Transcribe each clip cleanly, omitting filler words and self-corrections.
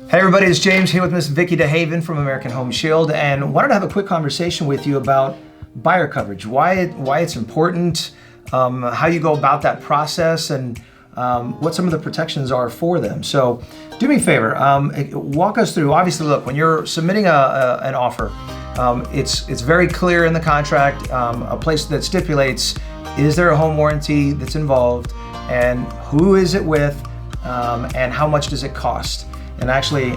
Hey everybody, it's James here with Miss Vickie Dehaven from American Home Shield, and wanted to have a quick conversation with you about buyer coverage, why it's important, how you go about that process, and what some of the protections are for them. So do me a favor, walk us through. Obviously, look, when you're submitting an offer, it's very clear in the contract, a place that stipulates, is there a home warranty that's involved, and who is it with, and how much does it cost? And actually,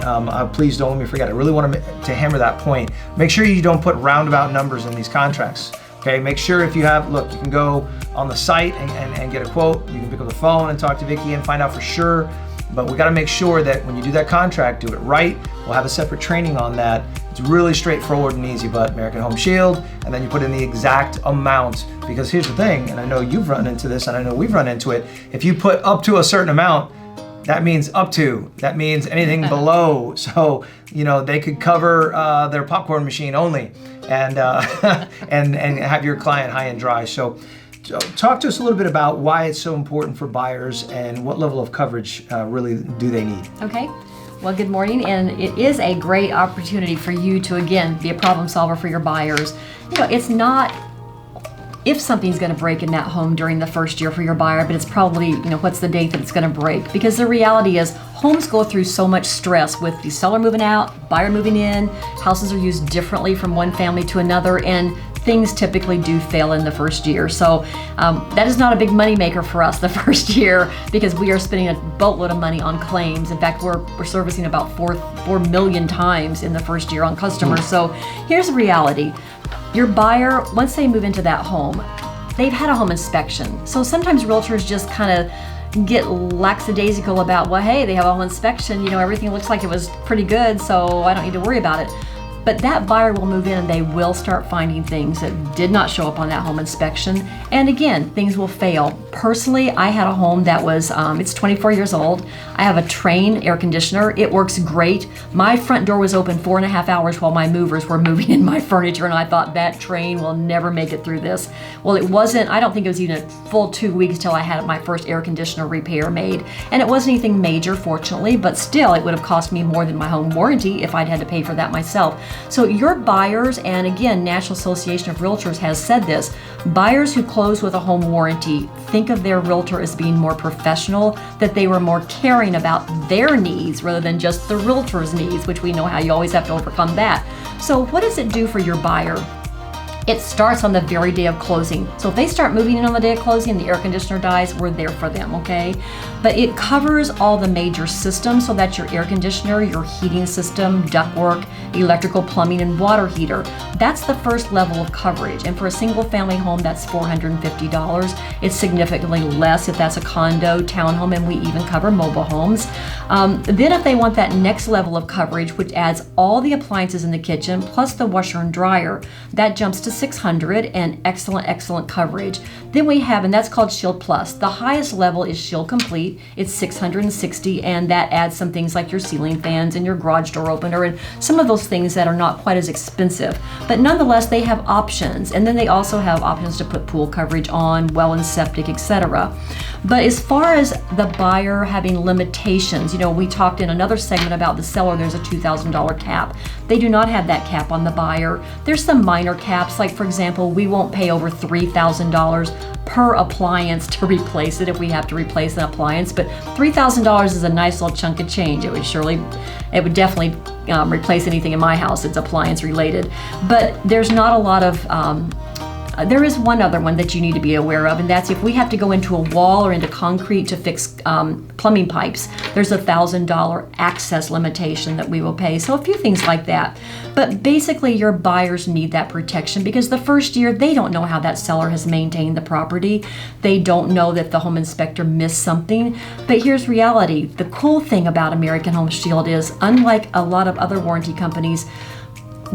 please don't let me forget, I really want to hammer that point. Make sure you don't put roundabout numbers in these contracts, okay? Make sure if you have, look, you can go on the site and get a quote. You can pick up the phone and talk to Vickie and find out for sure. But we gotta make sure that when you do that contract, do it right. We'll have a separate training on that. It's really straightforward and easy, but American Home Shield, and then you put in the exact amount. Because here's the thing, and I know you've run into this, and I know we've run into it. If you put up to a certain amount, that means up to. That means anything below. So, you know, they could cover their popcorn machine only, and and have your client high and dry. So talk to us a little bit about why it's so important for buyers and what level of coverage really do they need. Okay. Well, good morning, and it is a great opportunity for you to, again, be a problem solver for your buyers. You know, it's not if something's going to break in that home during the first year for your buyer, but it's probably, you know, what's the date that it's going to break? Because the reality is homes go through so much stress with the seller moving out, buyer moving in, houses are used differently from one family to another, and things typically do fail in the first year. So that is not a big money maker for us the first year, because we are spending a boatload of money on claims. In fact, we're servicing about 4 million times in the first year on customers. So here's the reality. Your buyer, once they move into that home, they've had a home inspection. So sometimes realtors just kind of get lackadaisical about, well, hey, they have a home inspection, you know, everything looks like it was pretty good, so I don't need to worry about it. But that buyer will move in and they will start finding things that did not show up on that home inspection. And again, things will fail. Personally, I had a home that was, it's 24 years old. I have a Trane air conditioner. It works great. My front door was open 4.5 hours while my movers were moving in my furniture, and I thought that Trane will never make it through this. Well, it wasn't, I don't think it was even a full 2 weeks till I had my first air conditioner repair made. And it wasn't anything major, fortunately, but still it would have cost me more than my home warranty if I'd had to pay for that myself. So your buyers, and again, National Association of Realtors has said this, buyers who close with a home warranty think of their realtor as being more professional, that they were more caring about their needs rather than just the realtor's needs, which we know how you always have to overcome that. So what does it do for your buyer? It starts on the very day of closing. So if they start moving in on the day of closing and the air conditioner dies, we're there for them, okay? But it covers all the major systems, so that's your air conditioner, your heating system, ductwork, electrical, plumbing, and water heater. That's the first level of coverage. And for a single family home, that's $450. It's significantly less if that's a condo, townhome, and we even cover mobile homes. Then if they want that next level of coverage, which adds all the appliances in the kitchen, plus the washer and dryer, that jumps to $600 and excellent coverage. Then we have, and that's called Shield Plus. The highest level is Shield Complete. It's $660, and that adds some things like your ceiling fans and your garage door opener and some of those things that are not quite as expensive. But nonetheless, they have options, and then they also have options to put pool coverage on, well and septic, etc. But as far as the buyer having limitations, you know, we talked in another segment about the seller, there's a $2,000 cap. They do not have that cap on the buyer. There's some minor caps, like for example, we won't pay over $3,000 per appliance to replace it if we have to replace an appliance, but $3,000 is a nice little chunk of change. It would definitely replace anything in my house that's appliance related. But there's not a lot of there is one other one that you need to be aware of, and that's if we have to go into a wall or into concrete to fix plumbing pipes, there's a $1,000 access limitation that we will pay. So a few things like that. But basically your buyers need that protection because the first year they don't know how that seller has maintained the property. They don't know that the home inspector missed something. But here's reality. The cool thing about American Home Shield is, unlike a lot of other warranty companies,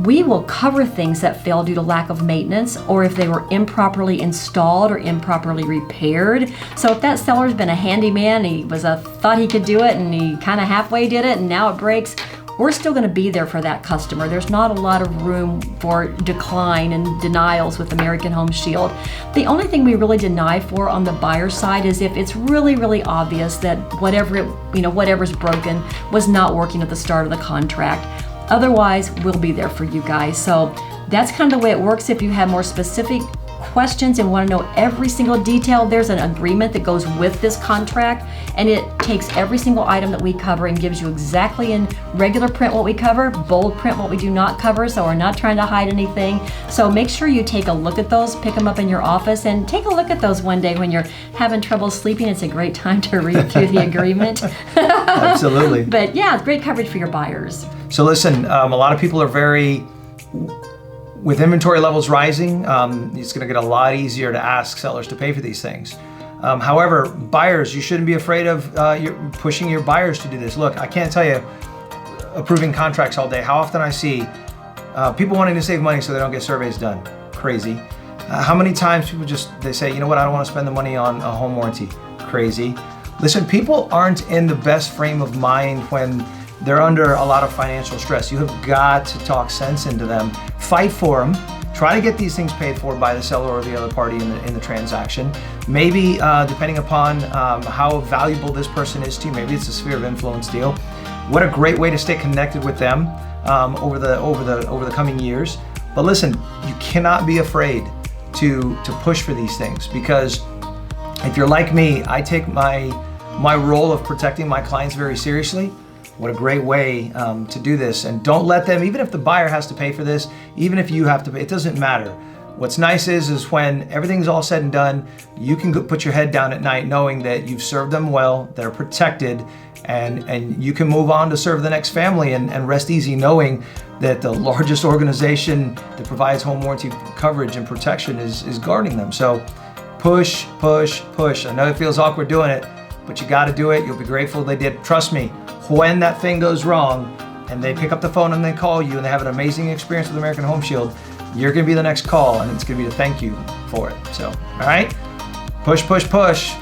we will cover things that fail due to lack of maintenance or if they were improperly installed or improperly repaired. So if that seller's been a handyman, he thought he could do it and he kind of halfway did it and now it breaks, we're still going to be there for that customer. There's not a lot of room for decline and denials with American Home Shield. The only thing we really deny for on the buyer side is if it's really, really obvious that whatever's broken was not working at the start of the contract. Otherwise, we'll be there for you guys. So that's kind of the way it works. If you have more specific questions and want to know every single detail, there's an agreement that goes with this contract, and it takes every single item that we cover and gives you exactly in regular print what we cover, bold print what we do not cover, so we're not trying to hide anything. So make sure you take a look at those, pick them up in your office, and take a look at those one day when you're having trouble sleeping. It's a great time to read through the agreement. Absolutely. But yeah, it's great coverage for your buyers. So listen, a lot of people are with inventory levels rising, it's going to get a lot easier to ask sellers to pay for these things. However, buyers, you shouldn't be afraid of pushing your buyers to do this. Look, I can't tell you, approving contracts all day, how often I see people wanting to save money so they don't get surveys done. Crazy. How many times people they say, you know what, I don't want to spend the money on a home warranty. Crazy. Listen, people aren't in the best frame of mind when they're under a lot of financial stress. You have got to talk sense into them. Fight for them. Try to get these things paid for by the seller or the other party in the transaction. Maybe depending upon how valuable this person is to you, maybe it's a sphere of influence deal. What a great way to stay connected with them over the coming years. But listen, you cannot be afraid to push for these things, because if you're like me, I take my role of protecting my clients very seriously. What a great way to do this. And don't let them, even if the buyer has to pay for this, even if you have to pay, it doesn't matter. What's nice is when everything's all said and done, you can put your head down at night knowing that you've served them well, they're protected, and you can move on to serve the next family and rest easy knowing that the largest organization that provides home warranty coverage and protection is guarding them. So push, push, push. I know it feels awkward doing it, but you got to do it. You'll be grateful they did. Trust me, when that thing goes wrong and they pick up the phone and they call you and they have an amazing experience with American Home Shield, you're going to be the next call, and it's going to be to thank you for it. So, all right, push, push, push.